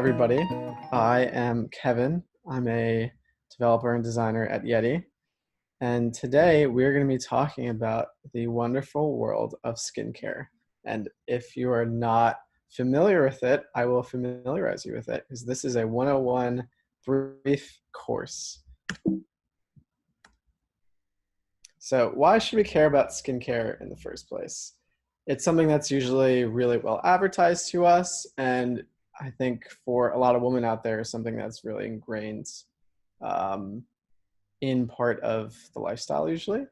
everybody. I am Kevin. I'm a developer and designer at Yeti. And today we're going to be talking about the wonderful world of skincare. And if you are not familiar with it, I will familiarize you with it because this is a 101 brief course. So why should we care about skincare in the first place? It's something that's usually really well advertised to us, and I think for a lot of women out there, something that's really ingrained um, in part of the lifestyle usually,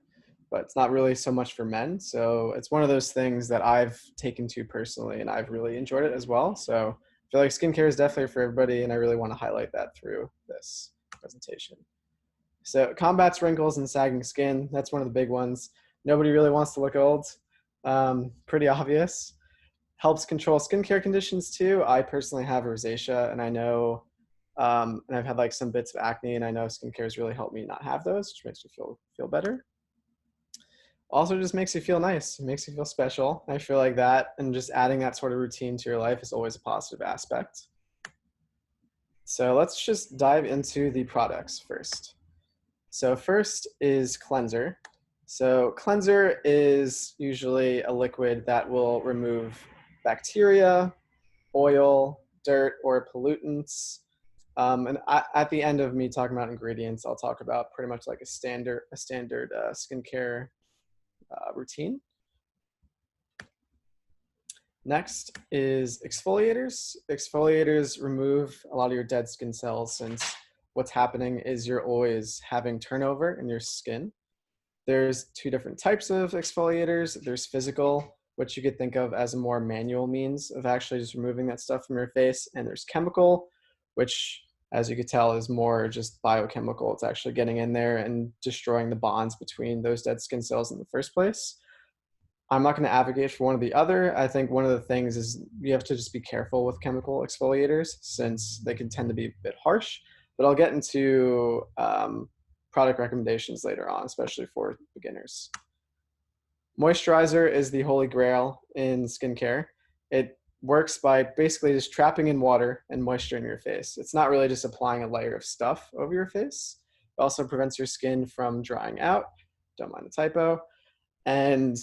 but it's not really so much for men. So it's one of those things that I've taken to personally, and I've really enjoyed it as well. So I feel like skincare is definitely for everybody, and I really want to highlight that through this presentation. So it combats wrinkles and sagging skin. That's one of the big ones. Nobody really wants to look old. Pretty obvious. Helps control skincare conditions too. I personally have rosacea, and I know, and I've had like some bits of acne, and I know skincare has really helped me not have those, which makes me feel better. Also, just makes you feel nice. It makes you feel special. I feel like that, and just adding that sort of routine to your life is always a positive aspect. So let's just dive into the products first. So first is cleanser. So cleanser is usually a liquid that will remove bacteria, oil, dirt, or pollutants. And at the end of me talking about ingredients, I'll talk about pretty much like a standard skincare routine. Next is exfoliators. Exfoliators remove a lot of your dead skin cells, since what's happening is you're always having turnover in your skin. There's two different types of exfoliators. There's physical, which you could think of as a more manual means of actually just removing that stuff from your face. And there's chemical, which, as you could tell, is more just biochemical. It's actually getting in there and destroying the bonds between those dead skin cells in the first place. I'm not going to advocate for one or the other. I think one of the things is you have to just be careful with chemical exfoliators, since they can tend to be a bit harsh. But I'll get into product recommendations later on, especially for beginners. Moisturizer is the holy grail in skincare. It works by basically just trapping in water and moisture in your face. It's not really just applying a layer of stuff over your face. It also prevents your skin from drying out. Don't mind the typo. And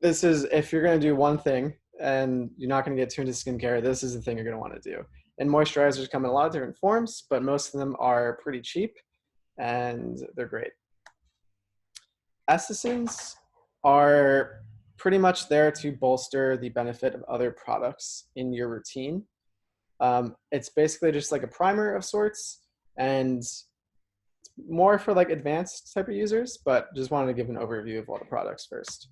this is, if you're going to do one thing and you're not going to get too into skincare, this is the thing you're going to want to do. And moisturizers come in a lot of different forms, but most of them are pretty cheap and they're great. Estheticians are pretty much there to bolster the benefit of other products in your routine. It's basically just like a primer of sorts, and more for like advanced type of users, but just wanted to give an overview of all the products first.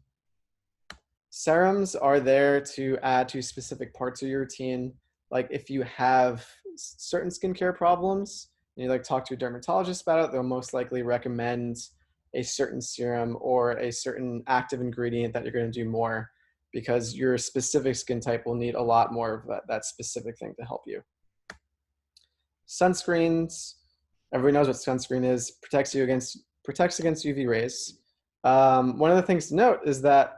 Serums are there to add to specific parts of your routine. Like if you have certain skincare problems and you like talk to a dermatologist about it, they'll most likely recommend a certain serum or a certain active ingredient that you're going to do more, because your specific skin type will need a lot more of that specific thing to help you. Sunscreens, everybody knows what sunscreen is, protects against UV rays. One of the things to note is that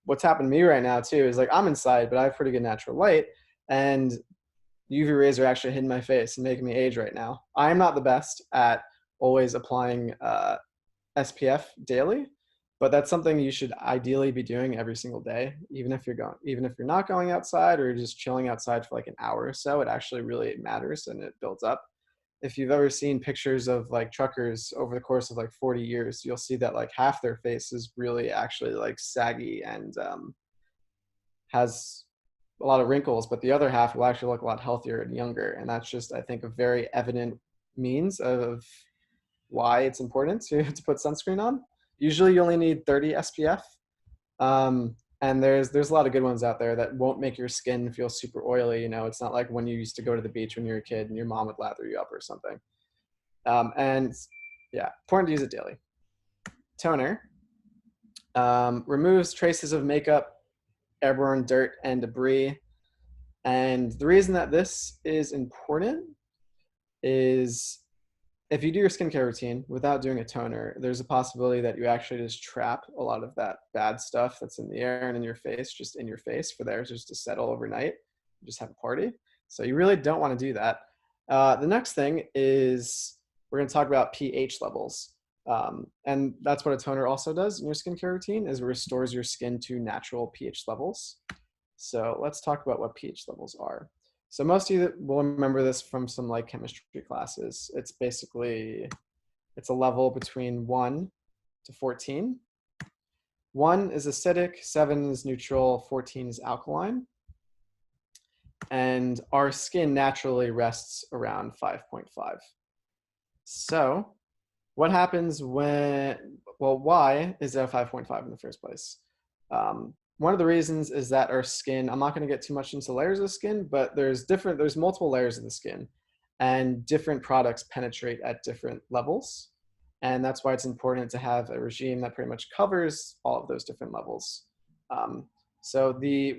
what's happened to me right now too is like I'm inside, but I have pretty good natural light, and UV rays are actually hitting my face and making me age right now. I'm not the best at always applying SPF daily, but that's something you should ideally be doing every single day, even if you're not going outside or you're just chilling outside for like an hour or so. It actually really matters and it builds up. If you've ever seen pictures of like truckers over the course of like 40 years, you'll see that like half their face is really actually like saggy and has a lot of wrinkles, but the other half will actually look a lot healthier and younger. And that's just, I think, a very evident means of why it's important to put sunscreen on. Usually you only need 30 SPF. And there's a lot of good ones out there that won't make your skin feel super oily. You know, it's not like when you used to go to the beach when you were a kid and your mom would lather you up or something. And yeah, important to use it daily. Toner removes traces of makeup, airborne dirt, and debris. And the reason that this is important is if you do your skincare routine without doing a toner, there's a possibility that you actually just trap a lot of that bad stuff that's in the air and in your face, just in your face for there just to settle overnight, just have a party. So you really don't want to do that. The next thing is we're going to talk about pH levels. And that's what a toner also does in your skincare routine, is it restores your skin to natural pH levels. So let's talk about what pH levels are. So most of you will remember this from some like chemistry classes. It's a level between 1 to 14. 1 is acidic, 7 is neutral, 14 is alkaline. And our skin naturally rests around 5.5. So what happens why is it 5.5 in the first place? One of the reasons is that our skin, I'm not going to get too much into layers of skin, but there's multiple layers of the skin, and different products penetrate at different levels. And that's why it's important to have a regime that pretty much covers all of those different levels. So the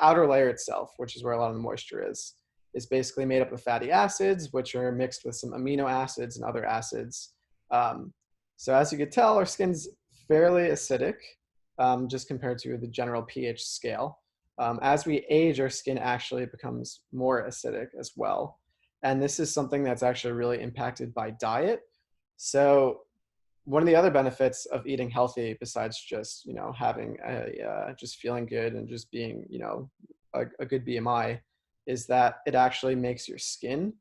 outer layer itself, which is where a lot of the moisture is basically made up of fatty acids, which are mixed with some amino acids and other acids. So as you can tell, our skin's fairly acidic, just compared to the general pH scale. As we age, our skin actually becomes more acidic as well. And this is something that's actually really impacted by diet. So one of the other benefits of eating healthy, besides just, having just feeling good and just being, a good BMI, is that it actually makes your skin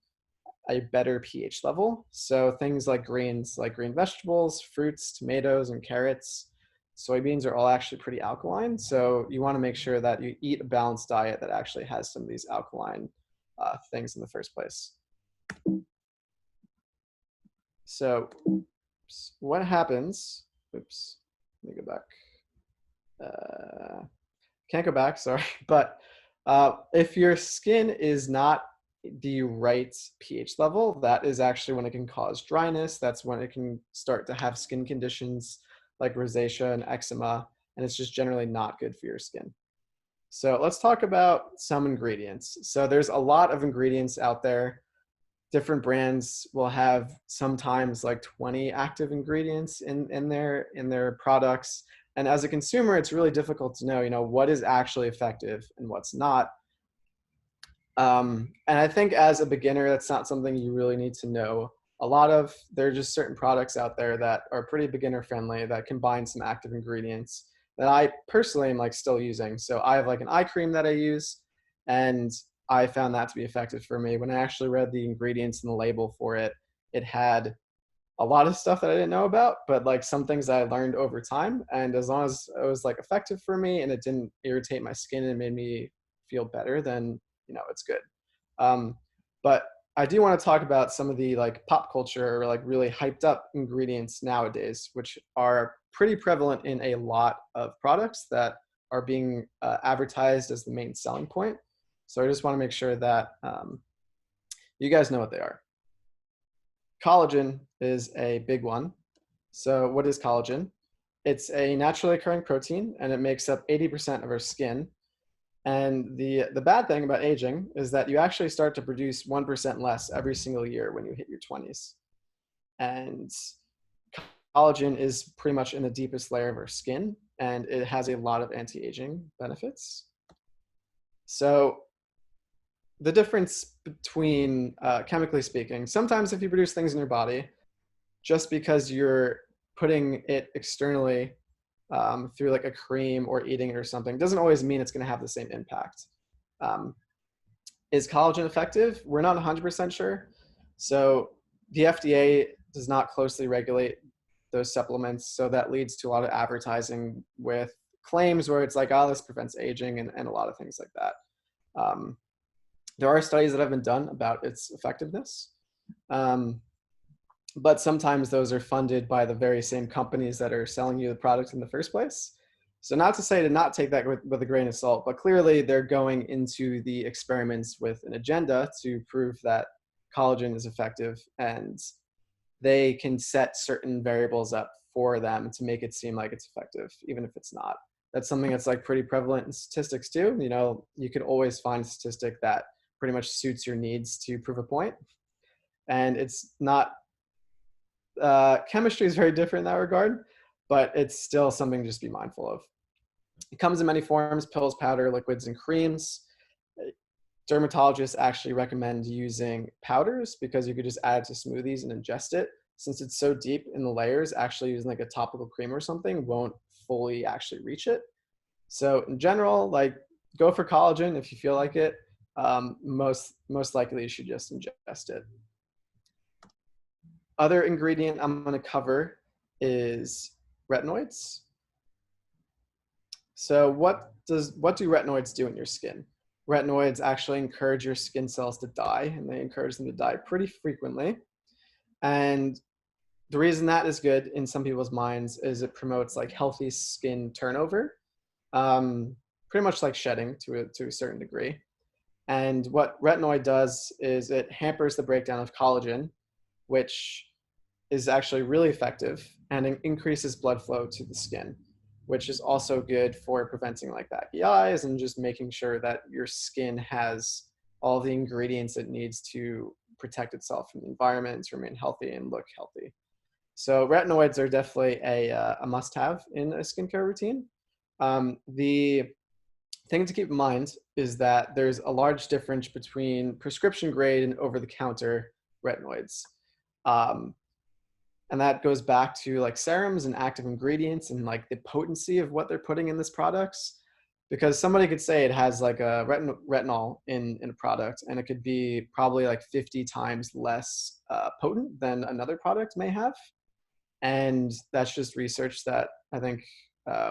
a better pH level. So things like greens, like green vegetables, fruits, tomatoes, and carrots, soybeans are all actually pretty alkaline. So you want to make sure that you eat a balanced diet that actually has some of these alkaline things in the first place. So what happens, oops, let me go back. Can't go back, sorry. But if your skin is not the right pH level, that is actually when it can cause dryness. That's when it can start to have skin conditions like rosacea and eczema, and it's just generally not good for your skin. So let's talk about some ingredients. So there's a lot of ingredients out there. Different brands will have sometimes like 20 active ingredients in their products. And as a consumer, it's really difficult to know, what is actually effective and what's not. And I think as a beginner, that's not something you really need to know a lot of. There are just certain products out there that are pretty beginner friendly that combine some active ingredients that I personally am like still using. So I have like an eye cream that I use, and I found that to be effective for me. When I actually read the ingredients and the label for it, it had a lot of stuff that I didn't know about, but like some things I learned over time. And as long as it was like effective for me and it didn't irritate my skin and made me feel better, then it's good. But I do want to talk about some of the like pop culture or like really hyped up ingredients nowadays, which are pretty prevalent in a lot of products that are being advertised as the main selling point. So I just want to make sure that you guys know what they are. Collagen is a big one. So what is collagen? It's a naturally occurring protein, and it makes up 80% of our skin. And the bad thing about aging is that you actually start to produce 1% less every single year when you hit your 20s. And collagen is pretty much in the deepest layer of our skin, and it has a lot of anti-aging benefits. So the difference between, chemically speaking, sometimes if you produce things in your body, just because you're putting it externally through like a cream or eating it or something, doesn't always mean it's going to have the same impact. Is collagen effective? We're not 100% sure. So the FDA does not closely regulate those supplements. So that leads to a lot of advertising with claims where it's like, oh, this prevents aging and a lot of things like that. There are studies that have been done about its effectiveness. But sometimes those are funded by the very same companies that are selling you the product in the first place. So not to say to not take that with a grain of salt, but clearly they're going into the experiments with an agenda to prove that collagen is effective, and they can set certain variables up for them to make it seem like it's effective, even if it's not. That's something that's like pretty prevalent in statistics too. You could always find a statistic that pretty much suits your needs to prove a point. And it's not, chemistry is very different in that regard, but it's still something to just be mindful of. It comes in many forms: pills, powder, liquids, and creams. dermatologists actually recommend using powders because you could just add it to smoothies and ingest it. Since it's so deep in the layers, actually using like a topical cream or something won't fully actually reach it. So in general, like go for collagen if you feel like it. Most likely you should just ingest it. Other ingredient I'm going to cover is retinoids. So what do retinoids do in your skin? Retinoids actually encourage your skin cells to die, and they encourage them to die pretty frequently. And the reason that is good in some people's minds is it promotes like healthy skin turnover, pretty much like shedding to a certain degree. And what retinoid does is it hampers the breakdown of collagen, which is actually really effective, and it increases blood flow to the skin, which is also good for preventing like baggy eyes and just making sure that your skin has all the ingredients it needs to protect itself from the environment, to remain healthy and look healthy. So retinoids are definitely a must-have in a skincare routine. The thing to keep in mind is that there's a large difference between prescription grade and over-the-counter retinoids. And that goes back to like serums and active ingredients and like the potency of what they're putting in this products. Because somebody could say it has like a retinol in a product, and it could be probably like 50 times less potent than another product may have. And that's just research that I think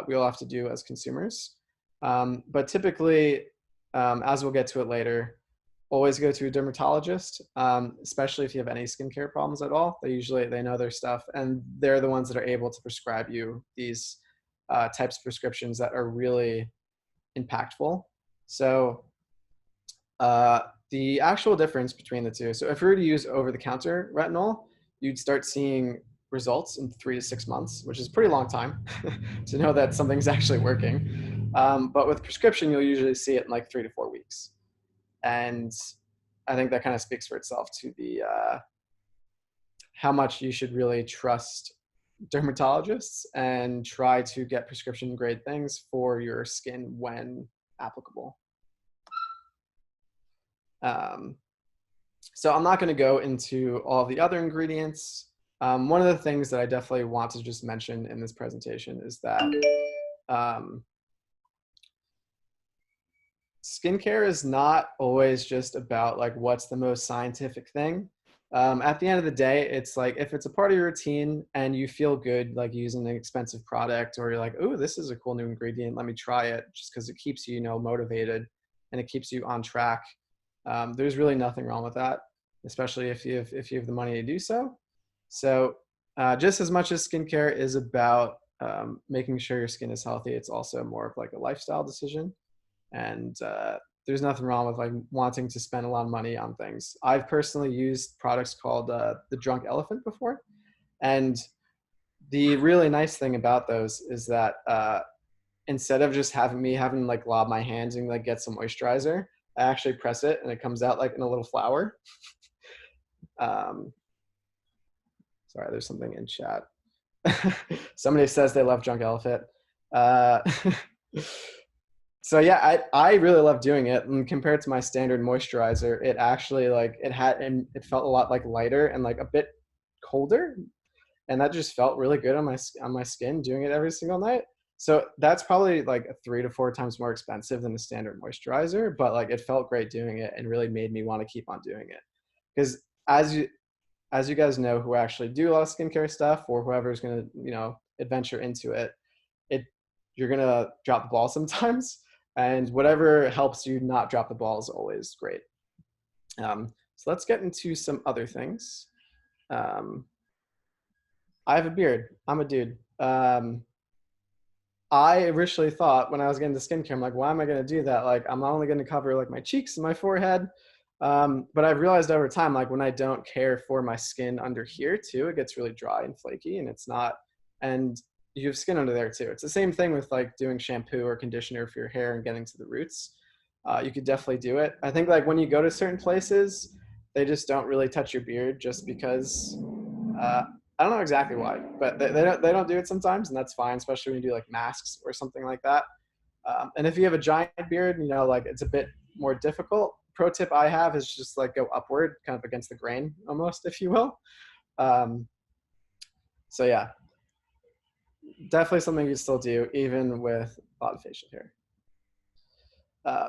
we all have to do as consumers. But typically, as we'll get to it later, always go to a dermatologist, especially if you have any skincare problems at all. They know their stuff, and they're the ones that are able to prescribe you these types of prescriptions that are really impactful. So the actual difference between the two. So if you were to use over-the-counter retinol, you'd start seeing results in 3 to 6 months, which is a pretty long time to know that something's actually working. But with prescription, you'll usually see it in like 3 to 4 weeks. And I think that kind of speaks for itself to the how much you should really trust dermatologists and try to get prescription grade things for your skin when applicable. So I'm not going to go into all the other ingredients. One of the things that I definitely want to just mention in this presentation is that skincare is not always just about like what's the most scientific thing. At the end of the day, it's like if it's a part of your routine and you feel good like using an expensive product, or you're like, oh, this is a cool new ingredient, let me try it, just because it keeps you, motivated and it keeps you on track. There's really nothing wrong with that, especially if you have the money to do so. So just as much as skincare is about making sure your skin is healthy, it's also more of like a lifestyle decision. And there's nothing wrong with like wanting to spend a lot of money on things. I've personally used products called the Drunk Elephant before. And the really nice thing about those is that instead of just having like lob my hands and like get some moisturizer, I actually press it and it comes out like in a little flower. Sorry, there's something in chat. Somebody says they love Drunk Elephant. So yeah, I really love doing it. And compared to my standard moisturizer, it actually like it felt a lot like lighter and like a bit colder, and that just felt really good on my skin doing it every single night. So that's probably like 3 to 4 times more expensive than a standard moisturizer, but like it felt great doing it and really made me want to keep on doing it. Because as you guys know, who actually do a lot of skincare stuff, or whoever's gonna adventure into it, you're gonna drop the ball sometimes. And whatever helps you not drop the ball is always great. So let's get into some other things. I have a beard. I'm a dude. I originally thought when I was getting into skincare, I'm like, why am I going to do that? Like, I'm only going to cover like my cheeks and my forehead. But I've realized over time, like when I don't care for my skin under here too, it gets really dry and flaky, and it's not, and you have skin under there too. It's the same thing with like doing shampoo or conditioner for your hair and getting to the roots. You could definitely do it. I think like when you go to certain places, they just don't really touch your beard just because, I don't know exactly why, but they don't do it sometimes, and that's fine, especially when you do like masks or something like that. And if you have a giant beard, like it's a bit more difficult, pro tip I have is just like go upward, kind of against the grain almost, if you will. Um, so yeah, definitely something you still do even with a lot of facial hair. Uh,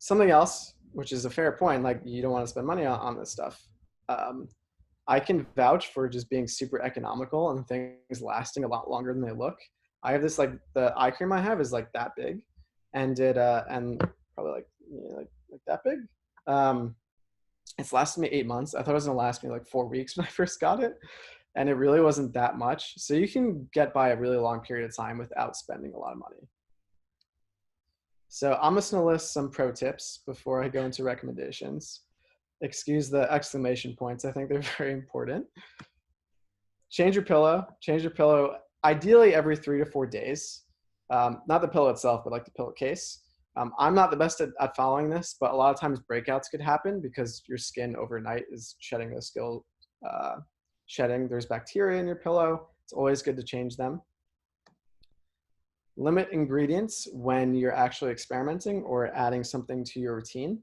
Something else, which is a fair point, like you don't want to spend money on this stuff. Um, I can vouch for just being super economical and things lasting a lot longer than they look. I have this like the eye cream I have is like that big, and it and probably like like that big. Um, it's lasted me 8 months. I thought it was gonna last me like 4 weeks when I first got it, and it really wasn't that much. So you can get by a really long period of time without spending a lot of money. So I'm just gonna list some pro tips before I go into recommendations. Excuse the exclamation points. I think they're very important. Change your pillow. Change your pillow ideally every 3 to 4 days. Not the pillow itself, but like the pillowcase. I'm not the best at following this, but a lot of times breakouts could happen because your skin overnight is shedding those shedding. There's bacteria in your pillow. It's always good to change them. Limit ingredients when you're actually experimenting or adding something to your routine.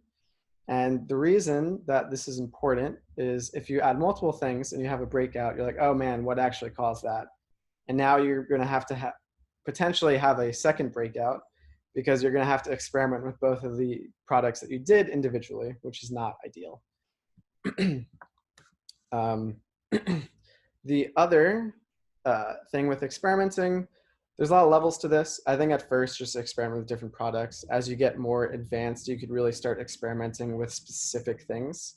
And the reason that this is important is if you add multiple things and you have a breakout, you're like, oh man, what actually caused that? And now you're going to have to potentially have a second breakout because you're going to have to experiment with both of the products that you did individually, which is not ideal. The other thing with experimenting, there's a lot of levels to this. I think at first just experiment with different products. As you get more advanced, you could really start experimenting with specific things,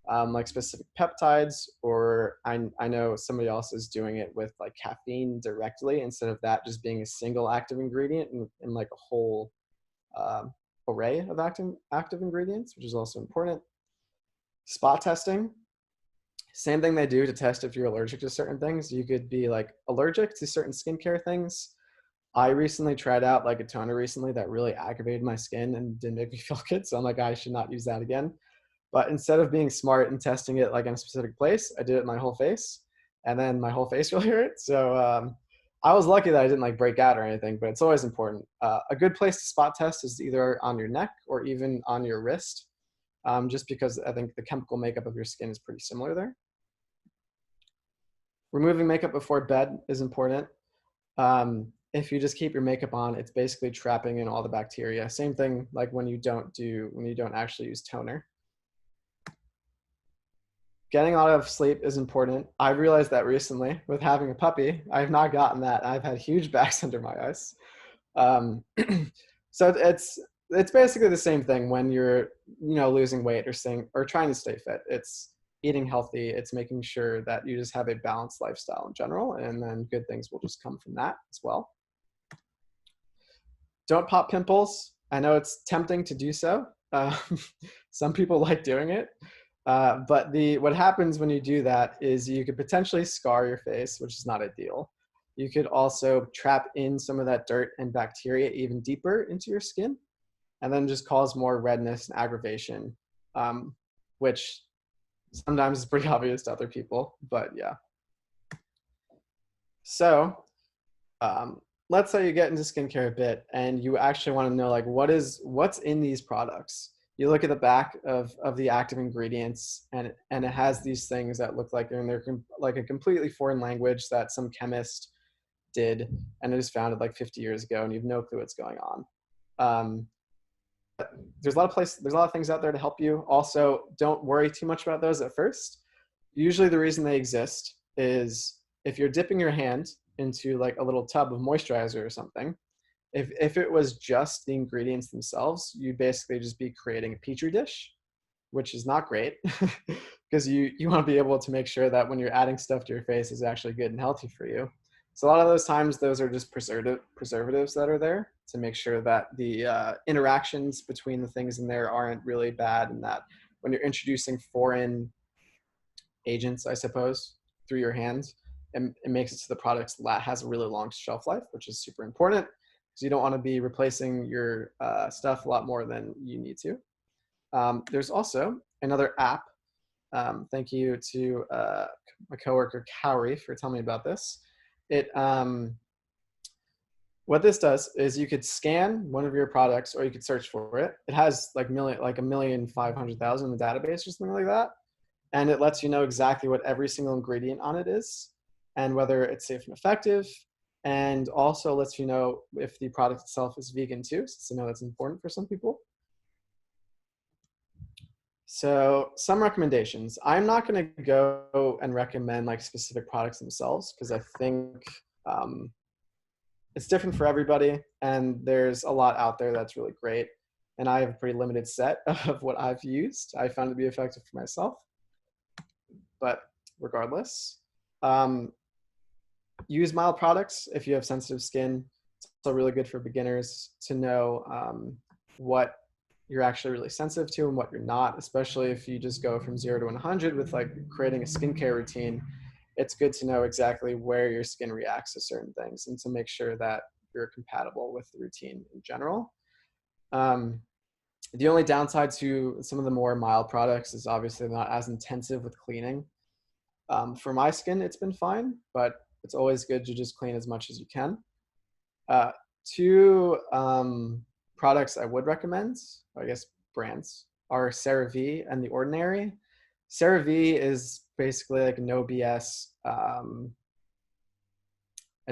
like specific peptides, or I know somebody else is doing it with like caffeine directly instead of that just being a single active ingredient in like a whole array of active ingredients, which is also important. Spot testing. Same thing they do to test if you're allergic to certain things. You could be like allergic to certain skincare things. I recently tried out like a toner recently that really aggravated my skin and didn't make me feel good. So I'm like, I should not use that again. But instead of being smart and testing it like in a specific place, I did it in my whole face, and then my whole face really hurt. So I was lucky that I didn't like break out or anything, but it's always important. A good place to spot test is either on your neck or even on your wrist, just because I think the chemical makeup of your skin is pretty similar there. Removing makeup before bed is important. If you just keep your makeup on, it's basically trapping in all the bacteria. Same thing like when you don't actually use toner. Getting a lot of sleep is important. I realized that recently with having a puppy. I have not gotten that. I've had huge bags under my eyes. So it's basically the same thing when you're losing weight or trying to stay fit. It's eating healthy. It's making sure that you just have a balanced lifestyle in general, and then good things will just come from that as well. Don't pop pimples. I know it's tempting to do so. Some people like doing it. But what happens when you do that is you could potentially scar your face, which is not ideal. You could also trap in some of that dirt and bacteria even deeper into your skin, and then just cause more redness and aggravation, which sometimes is pretty obvious to other people, but yeah. So let's say you get into skincare a bit and you actually want to know like what's in these products. You look at the back of the active ingredients, and it has these things that look like they're like a completely foreign language that some chemist did, and it was founded like 50 years ago, and you have no clue what's going on. There's a lot of things out there to help you. Also, don't worry too much about those at first. Usually the reason they exist is if you're dipping your hand into like a little tub of moisturizer or something, if it was just the ingredients themselves, you'd basically just be creating a petri dish, which is not great because you want to be able to make sure that when you're adding stuff to your face is actually good and healthy for you. So a lot of those times, those are just preservatives that are there to make sure that the interactions between the things in there aren't really bad, and that when you're introducing foreign agents, I suppose, through your hands, it makes it so the product has a really long shelf life, which is super important because you don't want to be replacing your stuff a lot more than you need to. There's also another app. Thank you to my coworker, Cowrie, for telling me about this. what this does is you could scan one of your products or you could search for it. It has like 1,500,000 in the database or something like that. And it lets you know exactly what every single ingredient on it is and whether it's safe and effective. And also lets you know if the product itself is vegan too, since I know that's important for some people. So some recommendations. I'm not going to go and recommend like specific products themselves because I think it's different for everybody, and there's a lot out there that's really great. And I have a pretty limited set of what I've used. I found to be effective for myself. But regardless, use mild products if you have sensitive skin. It's also really good for beginners to know what you're actually really sensitive to and what you're not, especially if you just go from 0 to 100 with like creating a skincare routine. It's good to know exactly where your skin reacts to certain things and to make sure that you're compatible with the routine in general. The only downside to some of the more mild products is obviously not as intensive with cleaning. For my skin, it's been fine, but it's always good to just clean as much as you can. Two products I would recommend, I guess brands, are CeraVe and The Ordinary. CeraVe is basically like no BS. And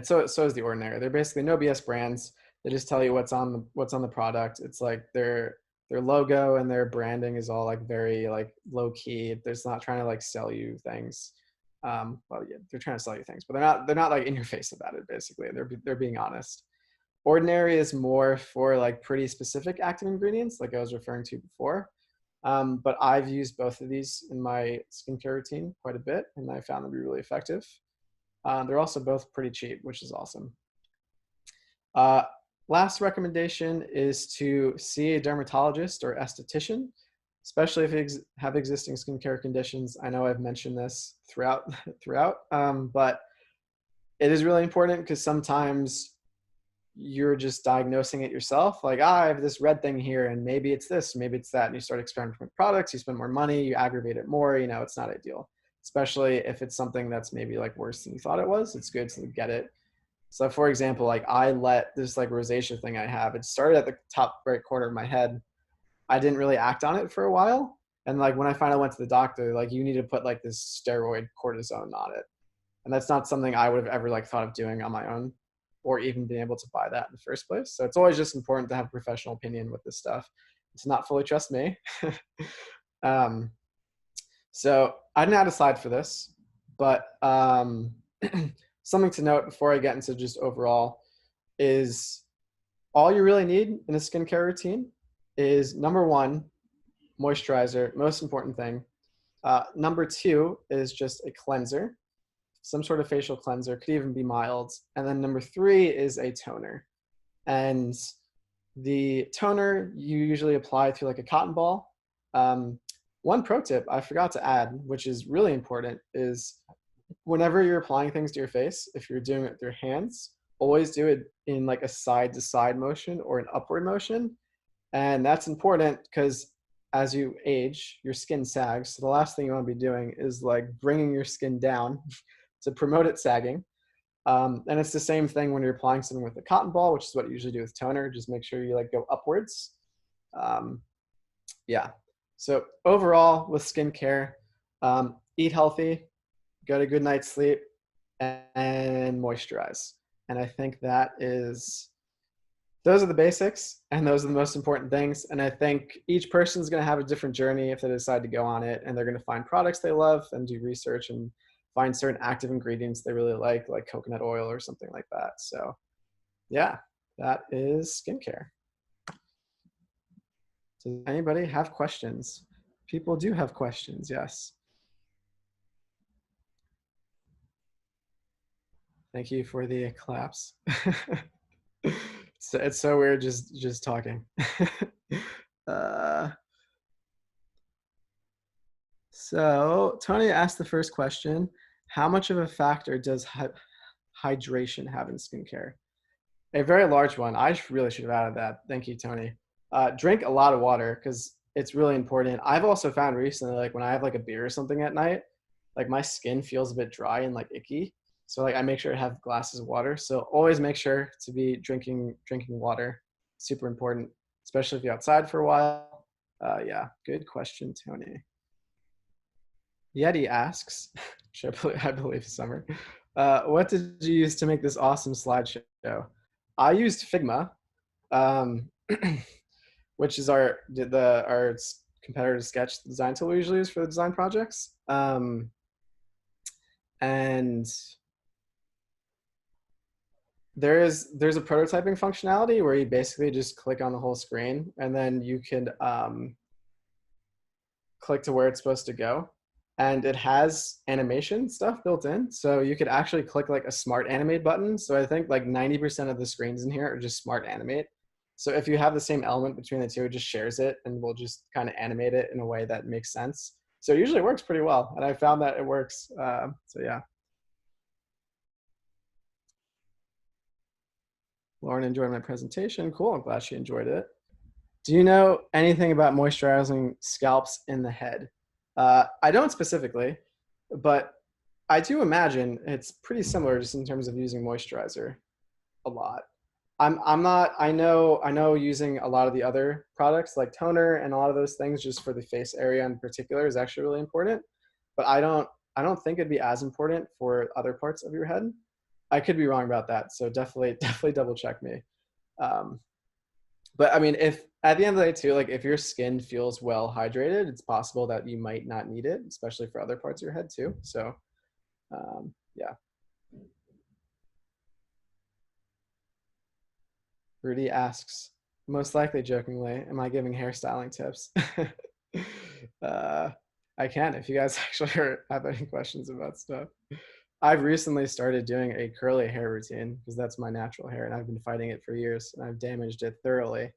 so is The Ordinary. They're basically no BS brands. They just tell you what's on the product. It's like their logo and their branding is all like very like low key. There's not trying to like sell you things. Well, yeah, they're trying to sell you things, but they're not like in your face about it. Basically, they're being honest. Ordinary is more for like pretty specific active ingredients, like I was referring to before. But I've used both of these in my skincare routine quite a bit, and I found them to be really effective. They're also both pretty cheap, which is awesome. Last recommendation is to see a dermatologist or esthetician, especially if you have existing skincare conditions. I know I've mentioned this throughout, but it is really important because sometimes you're just diagnosing it yourself. Like, I have this red thing here and maybe it's this, maybe it's that. And you start experimenting with products, you spend more money, you aggravate it more, it's not ideal, especially if it's something that's maybe like worse than you thought it was. It's good to get it. So for example, like I let this like rosacea thing I have, it started at the top right corner of my head. I didn't really act on it for a while. And like when I finally went to the doctor, like you need to put like this steroid cortisone on it. And that's not something I would have ever like thought of doing on my own or even being able to buy that in the first place. So it's always just important to have a professional opinion with this stuff. To not fully trust me. So I didn't add a slide for this, but something to note before I get into just overall is all you really need in a skincare routine is number one, moisturizer, most important thing. Number two is just a cleanser, some sort of facial cleanser, could even be mild. And then number three is a toner. And the toner you usually apply through like a cotton ball. One pro tip I forgot to add, which is really important, is whenever you're applying things to your face, if you're doing it with your hands, always do it in like a side to side motion or an upward motion. And that's important because as you age, your skin sags. So the last thing you want to be doing is like bringing your skin down to promote it sagging. And it's the same thing when you're applying something with a cotton ball, which is what you usually do with toner. Just make sure you like go upwards. Yeah. So overall with skincare, eat healthy, get a good night's sleep, and moisturize. And I think those are the basics, and those are the most important things. And I think each person's going to have a different journey if they decide to go on it, and they're going to find products they love and do research and find certain active ingredients they really like coconut oil or something like that. So yeah, that is skincare. Does anybody have questions? People do have questions, yes. Thank you for the claps. So it's so weird just talking. So Tony asked the first question: how much of a factor does hydration have in skincare? A very large one. I really should have added that. Thank you, Tony. Drink a lot of water because it's really important. I've also found recently, like when I have like a beer or something at night, like my skin feels a bit dry and like icky. So like I make sure to have glasses of water. So always make sure to be drinking water. Super important, especially if you're outside for a while. Yeah, good question, Tony. Yeti asks, which I believe is Summer, what did you use to make this awesome slideshow? I used Figma, um, which is our competitor sketch design tool we usually use for the design projects. And there's a prototyping functionality where you basically just click on the whole screen and then you can click to where it's supposed to go. And it has animation stuff built in. So you could actually click like a smart animate button. So I think like 90% of the screens in here are just smart animate. So if you have the same element between the two, it just shares it and we'll just kind of animate it in a way that makes sense. So it usually works pretty well. And I found that it works. So yeah. Lauren enjoyed my presentation. Cool. I'm glad she enjoyed it. Do you know anything about moisturizing scalps in the head? I don't specifically, but I do imagine it's pretty similar just in terms of using moisturizer a lot. I'm not, I know using a lot of the other products like toner and a lot of those things just for the face area in particular is actually really important, but I don't think it'd be as important for other parts of your head. I could be wrong about that. So definitely double check me. But I mean, if at the end of the day too, like if your skin feels well hydrated, it's possible that you might not need it, especially for other parts of your head too. So yeah. Rudy asks, most likely jokingly, am I giving hairstyling tips? I can if you guys actually have any questions about stuff. I've recently started doing a curly hair routine because that's my natural hair and I've been fighting it for years and I've damaged it thoroughly.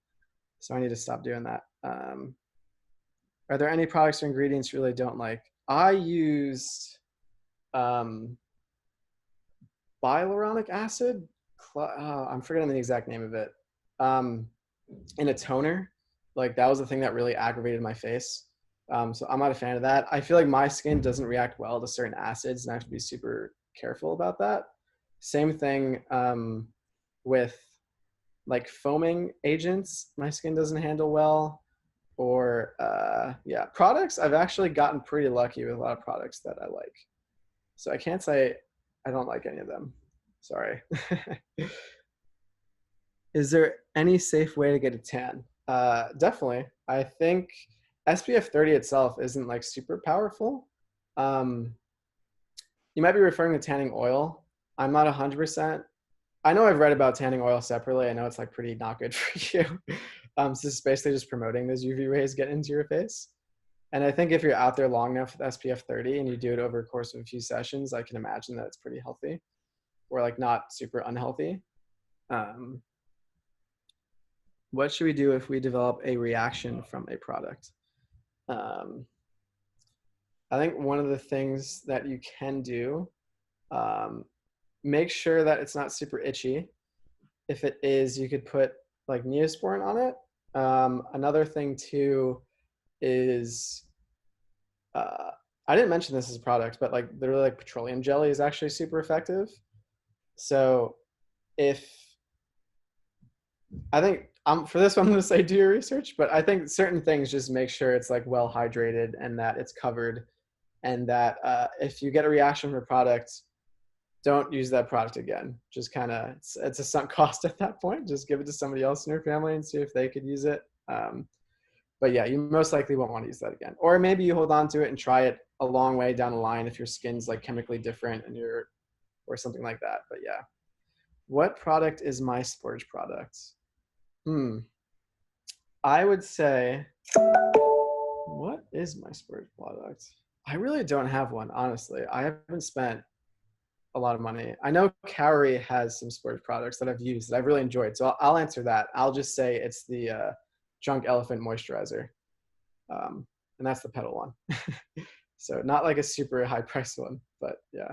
So I need to stop doing that. Are there any products or ingredients you really don't like? I used hyaluronic acid. I'm forgetting the exact name of it. In a toner, like that was the thing that really aggravated my face. So I'm not a fan of that. I feel like my skin doesn't react well to certain acids and I have to be super careful about that. Same thing with like foaming agents, my skin doesn't handle well. Or yeah, products, I've actually gotten pretty lucky with a lot of products that I like. So I can't say I don't like any of them. Sorry. Is there any safe way to get a tan? Definitely. I think SPF 30 itself isn't like super powerful. You might be referring to tanning oil. I'm not 100%. I know I've read about tanning oil separately. I know it's like pretty not good for you. So this is basically just promoting those UV rays get into your face. And I think if you're out there long enough with SPF 30 and you do it over a course of a few sessions, I can imagine that it's pretty healthy or like not super unhealthy. What should we do if we develop a reaction from a product? I think one of the things that you can do, make sure that it's not super itchy. If it is, you could put like Neosporin on it. Another thing too is, I didn't mention this as a product, but like literally like petroleum jelly is actually super effective. So I think for this one, I'm going to say do your research, but I think certain things just make sure it's like well hydrated and that it's covered and that if you get a reaction from a product, don't use that product again. Just kind of, it's a sunk cost at that point. Just give it to somebody else in your family and see if they could use it. But yeah, you most likely won't want to use that again. Or maybe you hold on to it and try it a long way down the line if your skin's like chemically different and or something like that. But yeah. What product is my splurge product? I would say, what is my splurge product? I really don't have one, honestly. I haven't spent a lot of money. I know Cowrie has some splurge products that I've used that I've really enjoyed. So I'll answer that. I'll just say it's the Drunk Elephant Moisturizer. And that's the pedal one. So not like a super high price one, but yeah.